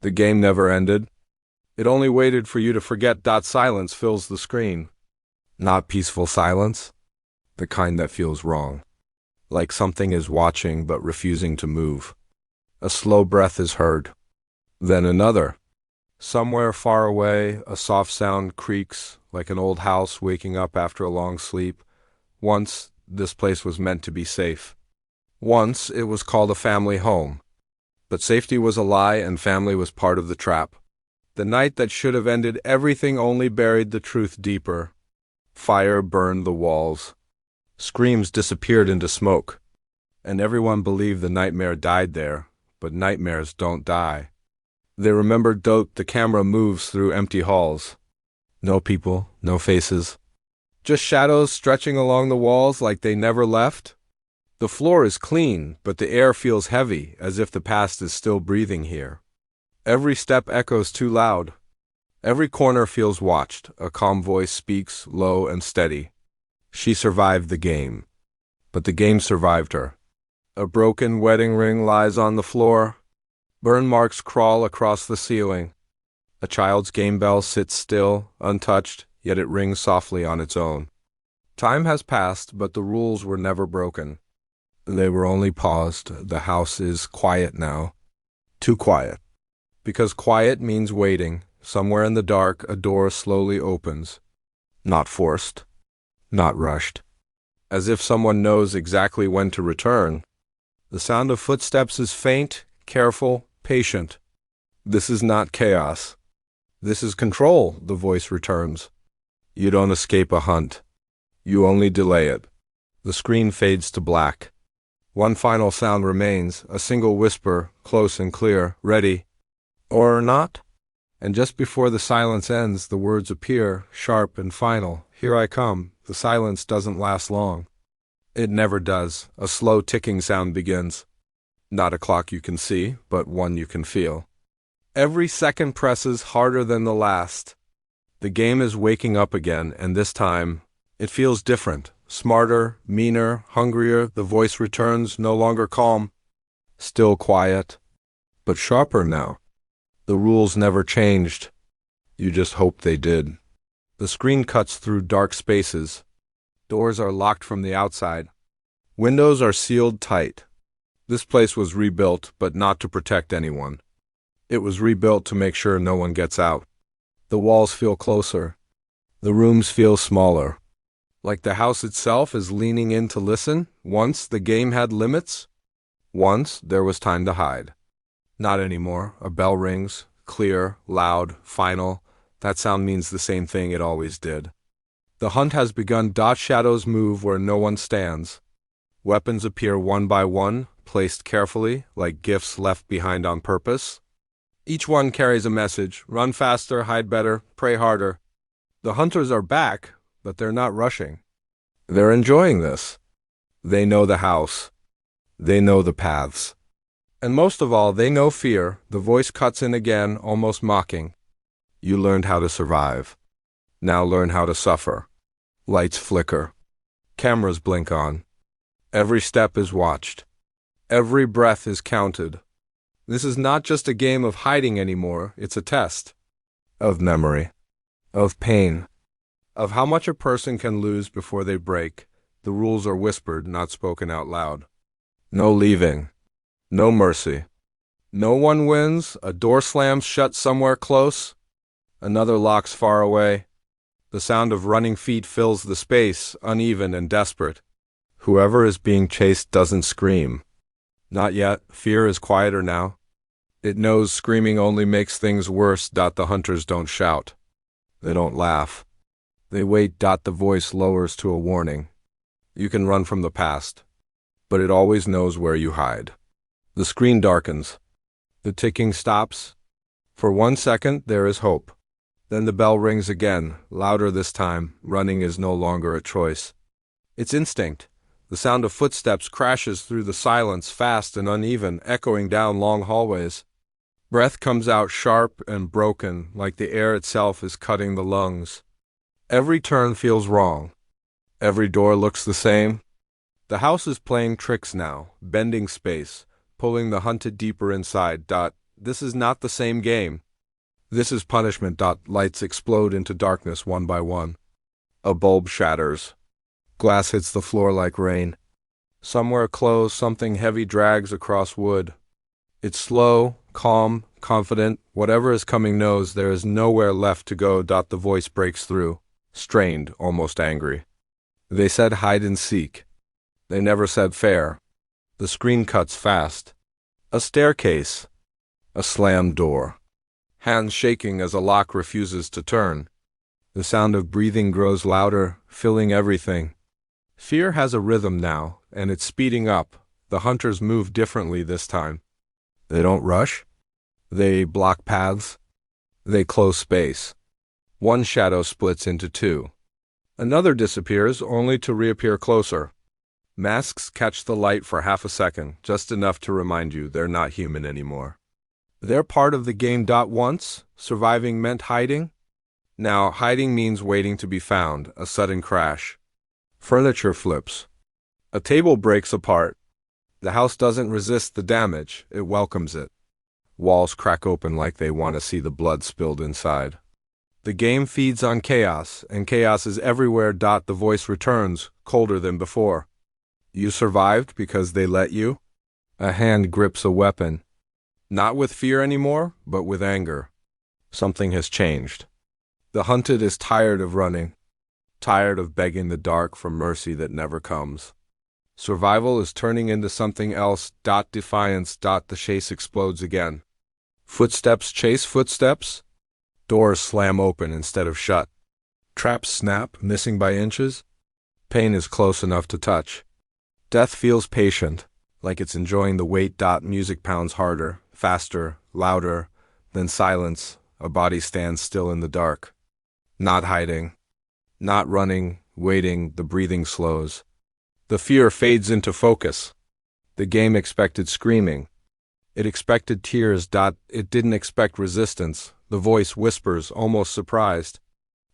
The game never ended. It only waited for you to forget. Silence fills the screen. Not peaceful silence, the kind that feels wrong. Like something is watching but refusing to move. A slow breath is heard. Then another. Somewhere far away, a soft sound creaks like an old house waking up after a long sleep. Once, this place was meant to be safe. Once, it was called a family home. But safety was a lie and family was part of the trap. The night that should have ended everything only buried the truth deeper. Fire burned the walls. Screams disappeared into smoke. And everyone believed the nightmare died there, but nightmares don't die. They remembered the camera moves through empty halls. No people, no faces. Just shadows stretching along the walls like they never left. The floor is clean, but the air feels heavy, as if the past is still breathing here. Every step echoes too loud. Every corner feels watched. A calm voice speaks, low and steady. She survived the game. But the game survived her. A broken wedding ring lies on the floor. Burn marks crawl across the ceiling. A child's game bell sits still, untouched, yet it rings softly on its own. Time has passed, but the rules were never broken. They were only paused. The house is quiet now. Too quiet. Because quiet means waiting. Somewhere in the dark, a door slowly opens. Not forced. Not rushed. As if someone knows exactly when to return. The sound of footsteps is faint, careful, patient. This is not chaos. This is control, the voice returns. You don't escape a hunt. You only delay it. The screen fades to black. One final sound remains, a single whisper, close and clear, ready. Or not? And just before the silence ends, the words appear, sharp and final. Here I come. The silence doesn't last long. It never does. A slow ticking sound begins. Not a clock you can see, but one you can feel. Every second presses harder than the last. The game is waking up again, and this time, it feels different. Smarter, meaner, hungrier. The voice returns, no longer calm. Still quiet, but sharper now. The rules never changed. You just hoped they did. The screen cuts through dark spaces. Doors are locked from the outside. Windows are sealed tight. This place was rebuilt, but not to protect anyone. It was rebuilt to make sure no one gets out. The walls feel closer. The rooms feel smaller. Like the house itself is leaning in to listen. Once the game had limits. Once there was time to hide. Not anymore. A bell rings. Clear, loud, final. That sound means the same thing it always did. The hunt has begun. Shadows move where no one stands. Weapons appear one by one, placed carefully, like gifts left behind on purpose. Each one carries a message. Run faster, hide better, pray harder. The hunters are back, but they're not rushing. They're enjoying this. They know the house. They know the paths. And most of all, they know fear. The voice cuts in again, almost mocking. You learned how to survive. Now learn how to suffer. Lights flicker. Cameras blink on. Every step is watched. Every breath is counted. This is not just a game of hiding anymore, it's a test. Of memory. Of pain. Of how much a person can lose before they break. The rules are whispered, not spoken out loud. No leaving. No mercy. No one wins. A door slams shut somewhere close. Another locks far away. The sound of running feet fills the space, uneven and desperate. Whoever is being chased doesn't scream. Not yet. Fear is quieter now. It knows screaming only makes things worse. The hunters don't shout. They don't laugh. They wait. The voice lowers to a warning. You can run from the past, but it always knows where you hide. The screen darkens. The ticking stops. For 1 second, there is hope. Then the bell rings again, louder this time. Running is no longer a choice. It's instinct. The sound of footsteps crashes through the silence, fast and uneven, echoing down long hallways. Breath comes out sharp and broken, like the air itself is cutting the lungs. Every turn feels wrong. Every door looks the same. The house is playing tricks now, bending space, pulling the hunted deeper inside. This is not the same game. This is punishment. Lights explode into darkness one by one. A bulb shatters. Glass hits the floor like rain. Somewhere close, something heavy drags across wood. It's slow, calm, confident. Whatever is coming knows there is nowhere left to go. The voice breaks through, strained, almost angry. They said hide and seek. They never said fair. The screen cuts fast. A staircase. A slammed door. Hands shaking as a lock refuses to turn. The sound of breathing grows louder, filling everything. Fear has a rhythm now, and it's speeding up. The hunters move differently this time. They don't rush. They block paths. They close space. One shadow splits into two. Another disappears, only to reappear closer. Masks catch the light for half a second, just enough to remind you they're not human anymore. They're part of the game. Once, surviving meant hiding. Now, hiding means waiting to be found, a sudden crash. Furniture flips. A table breaks apart. The house doesn't resist the damage, it welcomes it. Walls crack open like they want to see the blood spilled inside. The game feeds on chaos, and chaos is everywhere. The voice returns, colder than before. You survived because they let you? A hand grips a weapon. Not with fear anymore, but with anger. Something has changed. The hunted is tired of running, tired of begging the dark for mercy that never comes. Survival is turning into something else. Defiance. The chase explodes again. Footsteps chase footsteps. Doors slam open instead of shut. Traps snap, missing by inches. Pain is close enough to touch. Death feels patient, like it's enjoying the wait. Music pounds harder, faster, louder. Then silence. A body stands still in the dark. Not hiding. Not running, waiting. The breathing slows. The fear fades into focus. The game expected screaming. It expected tears. It didn't expect resistance. The voice whispers, almost surprised.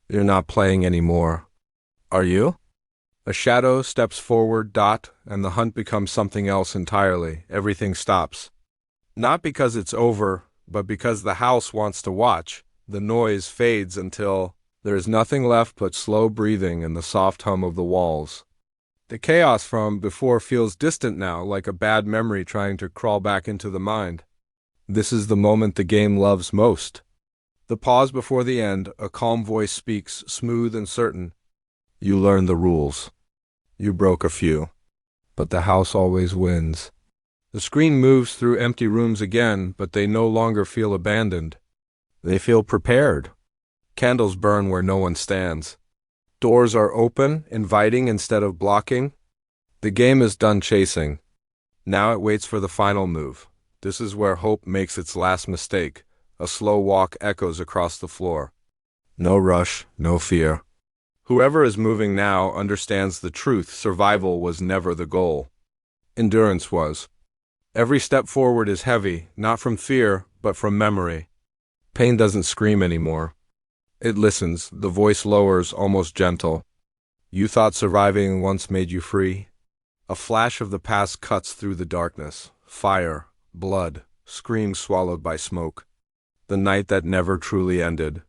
You're not playing anymore. Are you? A shadow steps forward. And the hunt becomes something else entirely. Everything stops. Not because it's over, but because the house wants to watch. The noise fades until there is nothing left but slow breathing and the soft hum of the walls. The chaos from before feels distant now, like a bad memory trying to crawl back into the mind. This is the moment the game loves most. The pause before the end, a calm voice speaks, smooth and certain. You learned the rules. You broke a few. But the house always wins. The screen moves through empty rooms again, but they no longer feel abandoned. They feel prepared. Candles burn where no one stands. Doors are open, inviting instead of blocking. The game is done chasing. Now it waits for the final move. This is where hope makes its last mistake. A slow walk echoes across the floor. No rush, no fear. Whoever is moving now understands the truth. Survival was never the goal. Endurance was. Every step forward is heavy, not from fear, but from memory. Pain doesn't scream anymore. It listens, the voice lowers, almost gentle. You thought surviving once made you free? A flash of the past cuts through the darkness. Fire, blood, screams swallowed by smoke. The night that never truly ended.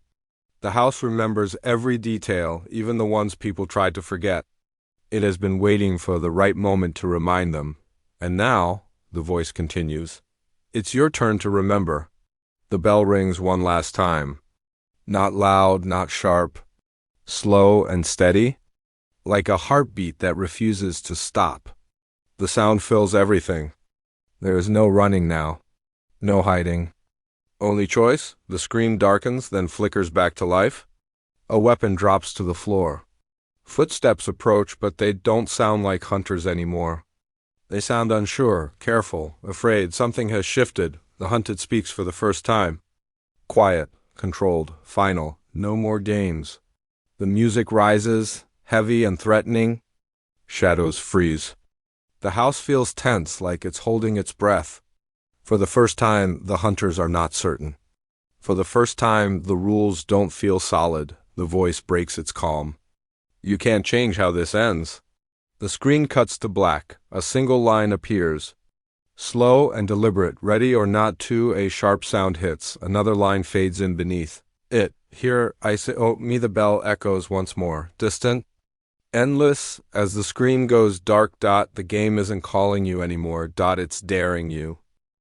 The house remembers every detail, even the ones people tried to forget. It has been waiting for the right moment to remind them. And now, the voice continues, it's your turn to remember. The bell rings one last time. Not loud, not sharp. Slow and steady. Like a heartbeat that refuses to stop. The sound fills everything. There is no running now. No hiding. Only choice, the screen darkens, then flickers back to life. A weapon drops to the floor. Footsteps approach, but they don't sound like hunters anymore. They sound unsure, careful, afraid. Something has shifted. The hunted speaks for the first time. Quiet, controlled, final, no more games. The music rises, heavy and threatening. Shadows freeze. The house feels tense, like it's holding its breath. For the first time, the hunters are not certain. For the first time, the rules don't feel solid. The voice breaks its calm. You can't change how this ends. The screen cuts to black. A single line appears. Slow and deliberate, ready or not to, a sharp sound hits. Another line fades in beneath it. Here I say, oh, me the bell echoes once more. Distant, endless, as the screen goes dark. The game isn't calling you anymore. It's daring you.